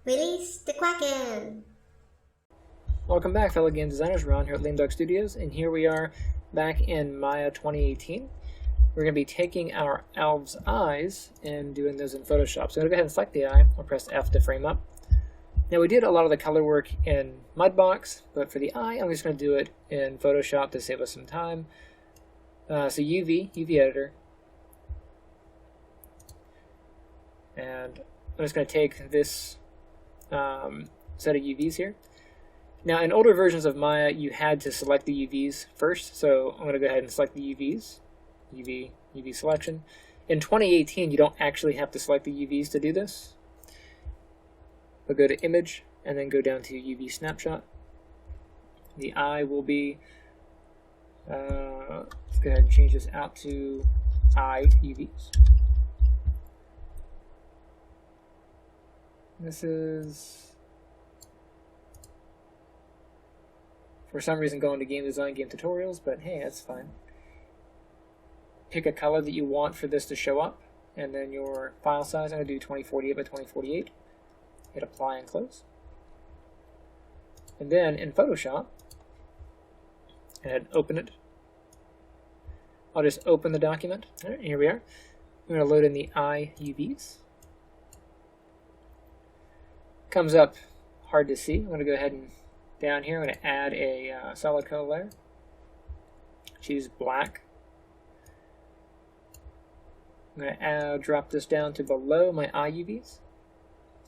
Release the Kraken! Welcome back, fellow game designers. Ron here at Lame Dog Studios, and here we are back in Maya 2018. We're going to be taking our elves' eyes and doing those in Photoshop. So I'm going to go ahead and select the eye. I'll press F to frame up. Now we did a lot of the color work in Mudbox, but for the eye, I'm just going to do it in Photoshop to save us some time. So UV editor, and I'm just going to take this set of UVs here. Now, in older versions of Maya, you had to select the UVs first, so I'm going to go ahead and select the UVs, UV selection. In 2018, you don't actually have to select the UVs to do this, but go to Image, and then go down to UV Snapshot. The eye will be, let's go ahead and change this out to eye UVs. This is, for some reason, going to game design, game tutorials, but hey, that's fine. Pick a color that you want for this to show up, and then your file size, I'm going to do 2048 by 2048. Hit apply and close. And then in Photoshop, and open it. I'll just open the document. All right, here we are. I'm going to load in the eye UVs. Comes up hard to see. I'm going to go ahead and down here, I'm going to add a solid color layer. Choose black. I'm going to drop this down to below my eye UVs.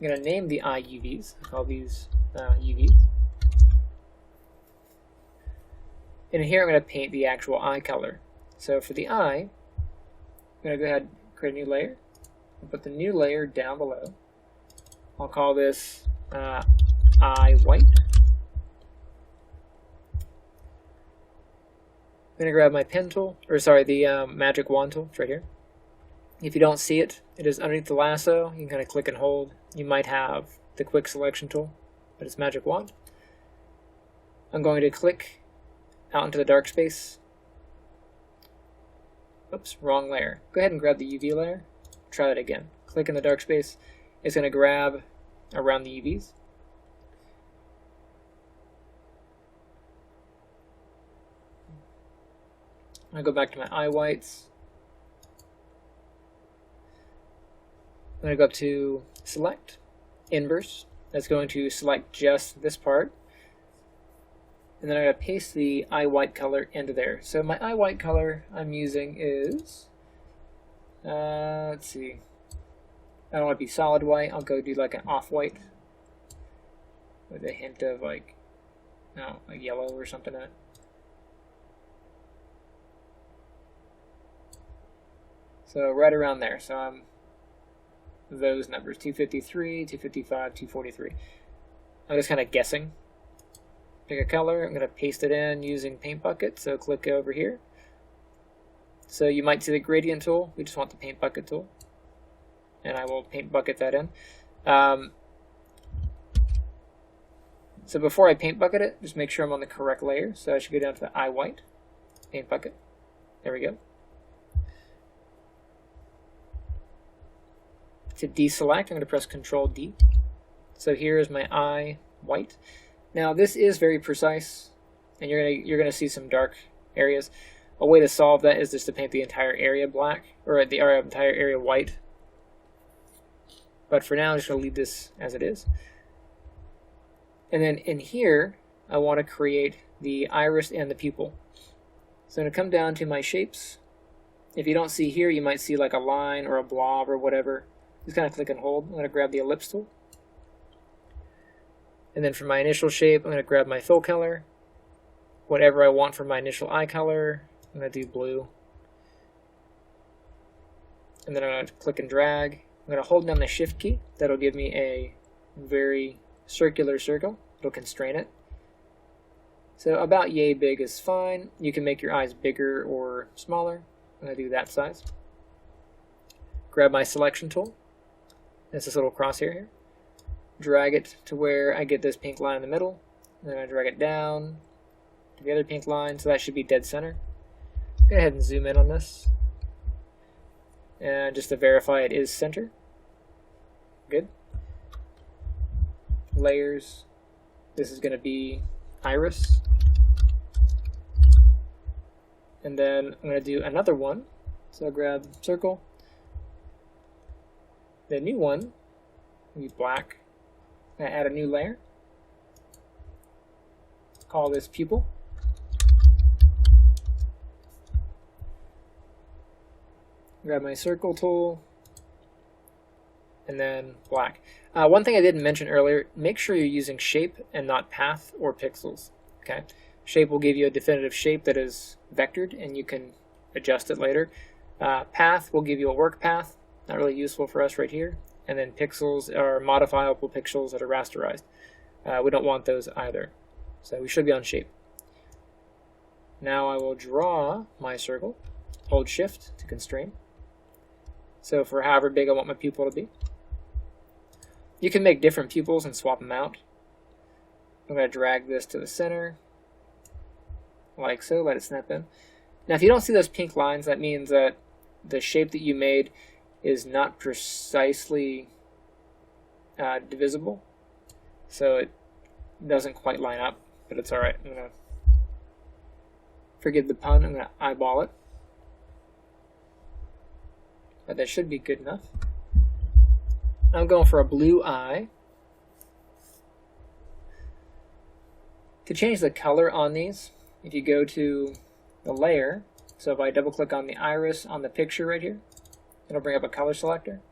I'm going to name the eye UVs. I'll call these UVs. And here I'm going to paint the actual eye color. So for the eye, I'm going to go ahead and create a new layer. I'll put the new layer down below. I'll call this eye white. I'm going to grab my pen tool, or sorry, the magic wand tool. It's right here. If you don't see it, it is underneath the lasso. You can kind of click and hold. You might have the quick selection tool, but it's magic wand. I'm going to click out into the dark space. Oops, wrong layer. Go ahead and grab the UV layer. Try that again. Click in the dark space. It's going to grab around the UVs. I'll go back to my eye whites. I'm going to go up to Select, Inverse. That's going to select just this part. And then I'm going to paste the eye white color into there. So my eye white color I'm using is, let's see, I don't want to be solid white. I'll go do like an off-white with a hint of like, no, a yellow or something in it. So right around there. So I'm those numbers, 253, 255, 243. I'm just kind of guessing. Pick a color. I'm going to paste it in using Paint Bucket. So click over here. So you might see the gradient tool. We just want the Paint Bucket tool. And I will Paint Bucket that in. So before I Paint Bucket it, just make sure I'm on the correct layer. So I should go down to the eye white, Paint Bucket. There we go. To deselect, I'm going to press Control D. So here is my eye white. Now this is very precise, and you're gonna see some dark areas. A way to solve that is just to paint the entire area black, or the entire area white. But for now, I'm just going to leave this as it is. And then in here, I want to create the iris and the pupil. So I'm going to come down to my shapes. If you don't see here, you might see like a line or a blob or whatever. Just kind of click and hold. I'm going to grab the ellipse tool. And then for my initial shape, I'm going to grab my fill color. Whatever I want for my initial eye color, I'm going to do blue. And then I'm going to click and drag. I'm going to hold down the Shift key. That'll give me a very circular circle. It'll constrain it. So about yay big is fine. You can make your eyes bigger or smaller. I'm going to do that size. Grab my selection tool. It's this little crosshair here. Drag it to where I get this pink line in the middle. Then I drag it down to the other pink line, so that should be dead center. Go ahead and zoom in on this. And just to verify it is center. Good. layers. This is going to be iris. And then I'm going to do another one. So I'll grab circle. The new one will be black. I'm going to add a new layer. Call this pupil. Grab my circle tool. And then black. One thing I didn't mention earlier, make sure you're using shape and not path or pixels. Okay, shape will give you a definitive shape that is vectored and you can adjust it later. Path will give you a work path, not really useful for us right here. And then pixels are modifiable pixels that are rasterized. We don't want those either. So we should be on shape. Now I will draw my circle, hold shift to constrain. So for however big I want my pupil to be. You can make different pupils and swap them out. I'm going to drag this to the center, like so, let it snap in. Now if you don't see those pink lines, that means that the shape that you made is not precisely divisible. So it doesn't quite line up, but it's alright. I'm going to, forgive the pun, I'm going to eyeball it. But that should be good enough. I'm going for a blue eye. To change the color on these, if you go to the layer, so if I double click on the iris on the picture right here, it'll bring up a color selector.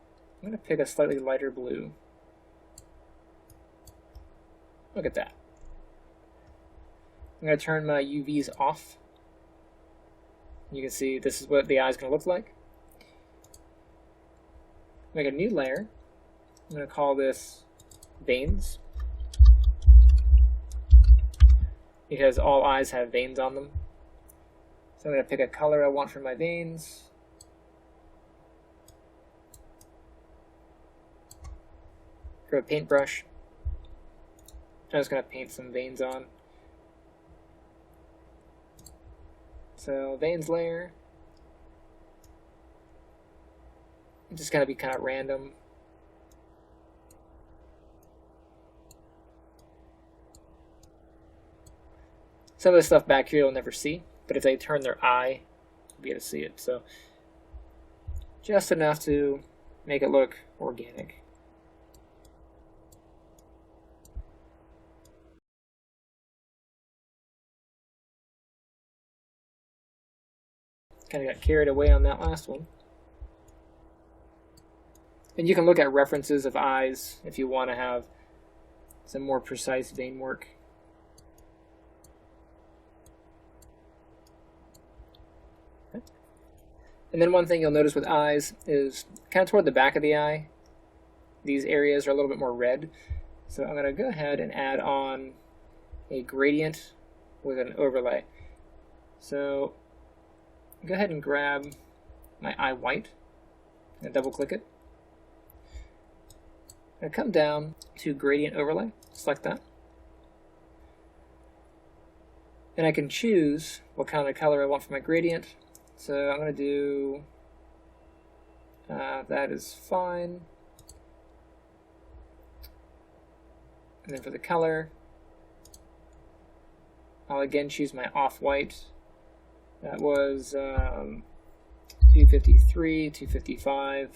I'm going to pick a slightly lighter blue. Look at that. I'm going to turn my UVs off. You can see this is what the eye is going to look like. Make a new layer. I'm going to call this veins, because all eyes have veins on them. So I'm going to pick a color I want for my veins. Grab a paintbrush. I'm just going to paint some veins on. So veins layer. It's just going to be kind of random. Some of the stuff back here you'll never see, but if they turn their eye, you'll be able to see it. So just enough to make it look organic. Kind of got carried away on that last one. And you can look at references of eyes if you want to have some more precise vein work. Okay. And then one thing you'll notice with eyes is kind of toward the back of the eye, these areas are a little bit more red. So I'm going to go ahead and add on a gradient with an overlay. So go ahead and grab my eye white and double click it. I'm going to come down to gradient overlay, select that. And I can choose what kind of color I want for my gradient. So I'm going to do, that is fine. And then for the color, I'll again choose my off-white. That was 253, 255,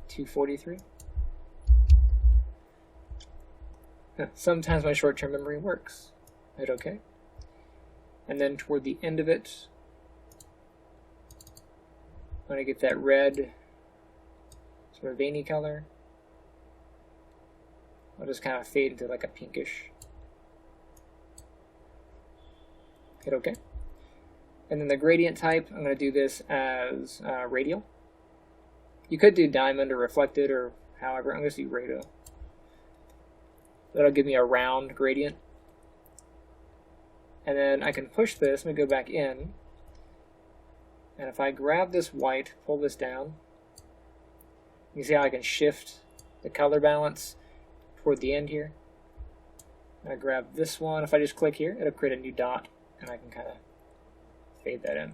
243. Sometimes my short-term memory works. Hit OK. And then toward the end of it, when I get that red, sort of veiny color, I'll just kind of fade into like a pinkish. Hit OK. And then the gradient type, I'm going to do this as radial. You could do diamond or reflected or however. I'm going to do radial. That'll give me a round gradient. And then I can push this. Let me go back in. And if I grab this white, pull this down, you see how I can shift the color balance toward the end here. And I grab this one. If I just click here, it'll create a new dot, and I can kind of fade that in.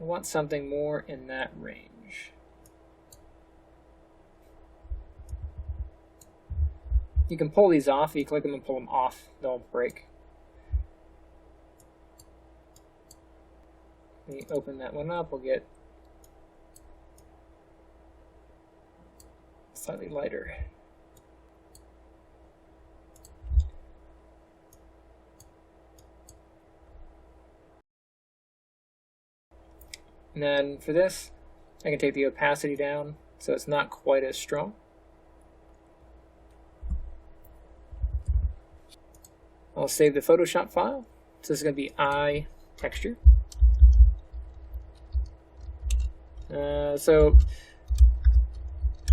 I want something more in that range. edge. You can pull these off. If you click them and pull them off, they'll break. When you open that one up, we'll get slightly lighter. And then for this, I can take the opacity down so it's not quite as strong. I'll save the Photoshop file. So this is going to be eye texture. So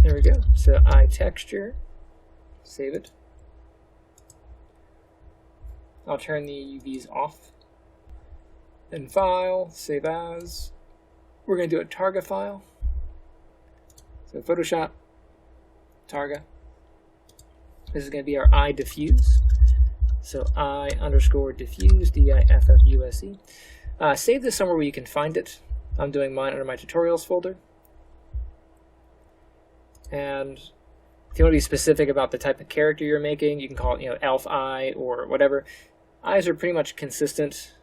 there we go. So eye texture, save it. I'll turn the UVs off. Then file, save as. We're going to do a Targa file. So Photoshop, Targa. This is going to be our eye diffuse. So eye_diffuse, D-I-F-F-U-S-E. Save this somewhere where you can find it. I'm doing mine under my tutorials folder. And if you want to be specific about the type of character you're making, you can call it, elf eye or whatever. Eyes are pretty much consistent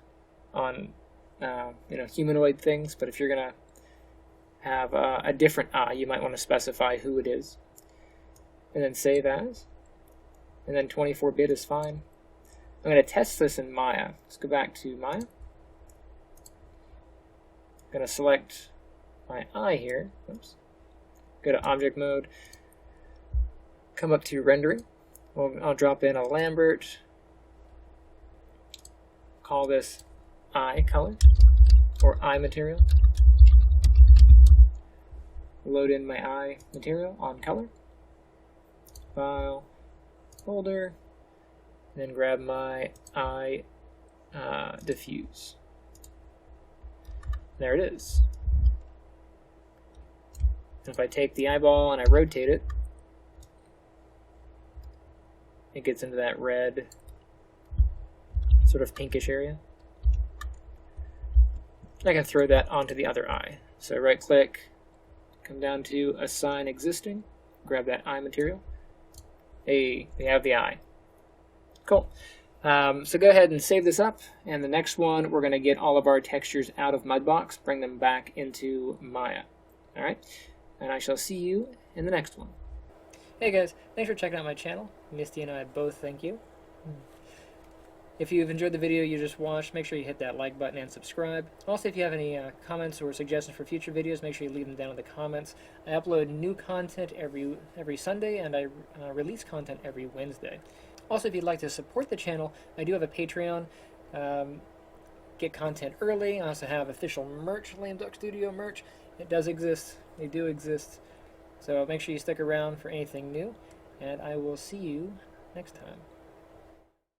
on humanoid things, but if you're going to have a different eye, you might want to specify who it is. And then save as. And then 24-bit is fine. I'm going to test this in Maya. Let's go back to Maya. I'm going to select my eye here. Oops. Go to object mode. Come up to rendering. I'll drop in a Lambert. Call this eye color or eye material. Load in my eye material on color. File, folder, then grab my eye diffuse. There it is. And if I take the eyeball and I rotate it, it gets into that red, sort of pinkish area. I can throw that onto the other eye. So right click, come down to assign existing, grab that eye material. Hey, we have the eye. Cool. So go ahead and save this up, and the next one we're going to get all of our textures out of Mudbox, bring them back into Maya. Alright, and I shall see you in the next one. Hey guys, thanks for checking out my channel. Misty and I both thank you. If you've enjoyed the video you just watched, make sure you hit that like button and subscribe. Also, if you have any comments or suggestions for future videos, make sure you leave them down in the comments. I upload new content every Sunday, and I release content every Wednesday. Also, if you'd like to support the channel, I do have a Patreon. Get content early. I also have official merch, Lame Duck Studio merch. It does exist. They do exist. So make sure you stick around for anything new, and I will see you next time.